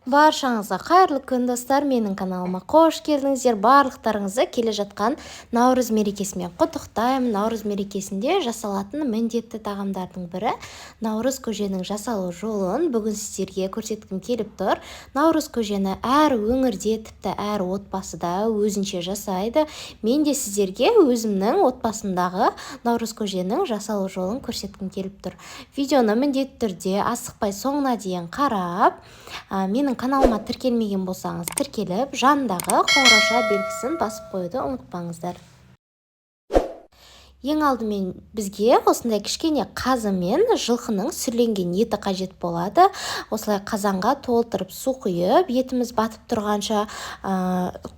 Баршаңызға қайырлы күн достар, менің каналыма қош келдіңіздер. Барлықтарыңызды келе жатқан Наурыз мерекесімен құттықтаймын. Наурыз мерекесінде жасалатын міндетті тағамдардың бірі наурыз көженің жасалу жолын бүгін сіздерге көрсеткім келіп тұр. Наурыз көжені әр өңірде, тіпті әр отбасыда өзінше жасайды. Мен де сіздерге өзімнің отбасымдағы наурыз көженің жасалу жолын көрсеткім келіп тұр. Видеоны міндетті түрде асықпай соңына дейін қарап, менің каналыма тіркелмеген болсаңыз тіркеліп, жанындағы қоңырау белгісін басып қоюды ұмытпаңыздар. Ең алдымен бізге осындай кішкене қазы мен жылқының сүрленген еті қажет болады. Осылай қазанға толтырып су құйып, етіміз батып тұрғанша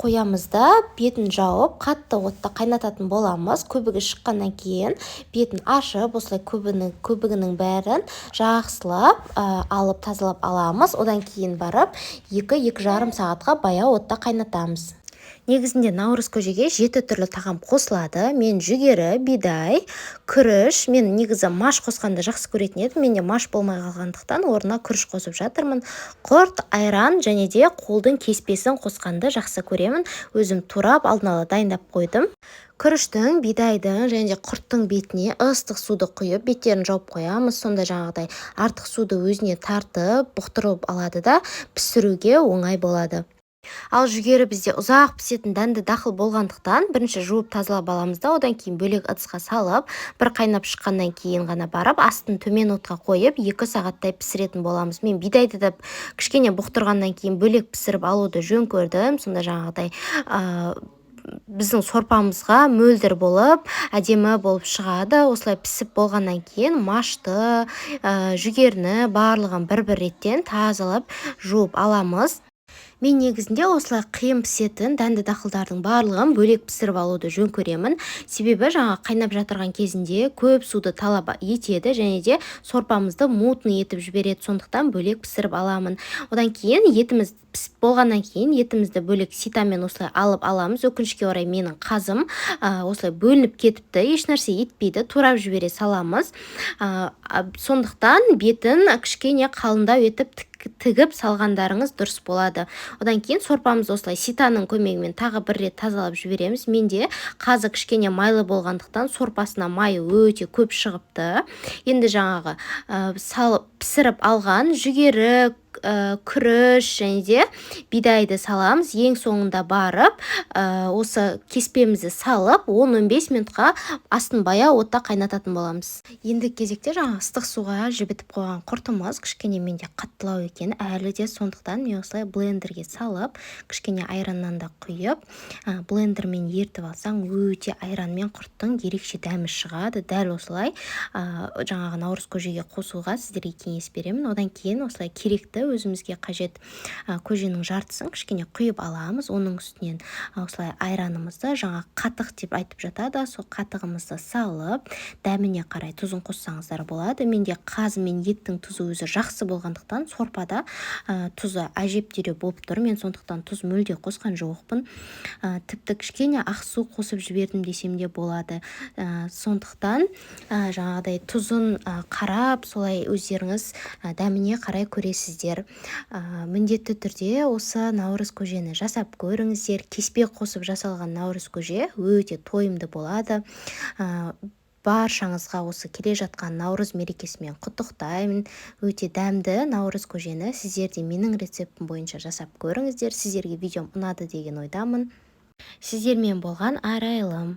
қоямыз да бетін жауып, қатты отта қайнататын боламыз. Көбігі шыққаннан кейін бетін ашып, осылай көбігінің бәрін жақсылап алып тазалап аламыз. Одан кейін барып 2-2,5 сағатқа баяу отта қайнатамыз. Негізінде наурыз көжеге 7 түрлі тағам қосылады. Мен жүгері, бидай, күріш, мен негізі маш қосқанды жақсы көретін едім. Менде маш болмай қалғандықтан орнына күріш қосып жатырмын. Құрт, айран және де қолдың кеспесін қосқанды жақсы көремін. Өзім турап алдын ала дайындап қойдым. Күріштің, бидайдың және де құрттың бетіне ыстық суды құйып, беттерін жауып қоямыз. Сонда жаңағыдай артық суды өзіне тартып, бұқтырып алады да пісіруге оңай болады. Ал жүгері бізде ұзақ пісетін дәнді дақыл болғандықтан бірінші жуып тазалап аламыз да, одан кейін бөлек ыдысқа салып, бір қайнап шыққаннан кейін ғана барып, астын төмен отқа қойып, 2 сағаттай пісіретін боламыз. Мен бидайды да кішкене бұқтырғаннан кейін бөлек пісіріп алуды жөн көрдім. Сонда жаңағыдай біздің сорпамызға мөлдір болып, әдемі болып шығады. Осылай пісіп болғаннан кейін машты, жүгеріні барлығын бір-бір реттен тазалап жуып аламыз. Мен негізінде осылай қиын пісетін дәнді дақылдардың барлығын бөлек пісіріп алуды жөн көремін. Себебі жаңа қайнап жатырған кезінде көп суды талап етеді және де сорпамызды мутный етіп жібереді. Сондықтан бөлек пісіріп аламын. Одан кейін етіміз пісіп болғаннан кейін етімізді бөлек ситамен осылай алып аламыз. Өкінішке орай менің қазым осылай бөлініп кетіпті. Ешнәрсе етпейді, турап жібере саламыз. Сондықтан бетін кішкене қалыңдау етіп тігіп салғандарыңыз дұрыс болады. Одан кейін сорпамыз осылай ситаның көмегімен тағы бір рет тазалап жібереміз. Менде қазы кішкене майлы болғандықтан сорпасына майы өте көп шығыпты. Енді жаңағы салып пісіріп алған жүгері, күріш және де бидайды саламыз. Ең соңында барып, осы кеспемізді салып, 10-15 минутқа астын баяу отта қайнататын боламыз. Енді кезекте жаңа ыстық суға жібітіп қойған құртымыз кішкене менде қаттылау екен әлі де, сондықтан мен осылай блендерге салып, кішкене айраннан да құйып, блендермен ертіп алсаң, өте айран мен құрттың ерекше дәмі шығады. Дәл осылай жаңағы наурыз көжеге қосуға сіздерге кеңес беремін. Одан кейін осылай керекті өзімізге қажет көженің жартысын кішкене құйып аламыз. Оның үстінен осылай айранымызды, жаңа қатық деп айтып жатады, сол қатығымызды салып, дәміне қарай тұзын қоссаңыздар болады. Менде қазы мен еттің тұзы өзі жақсы болғандықтан сорпада тұзы әжептәуір болып тұр. Мен сондықтан тұз мүлде қосқан жоқпын. Тіпті кішкене ақ су қосып жібердім десем де болады. Сондықтан жаңағыдай тұзын қарап, солай өздеріңіз дәміне қарай көресіздер. Міндетті түрде осы наурыз көжені жасап көріңіздер. Кеспе қосып жасалған наурыз көже өте тойымды болады. Баршаңызға осы келе жатқан наурыз мерекесімен құттықтаймын. Өте дәмді наурыз көжені сіздер де менің рецептім бойынша жасап көріңіздер. Сіздерге видеом ұнады деген ойдамын. Сіздермен болған арайлым.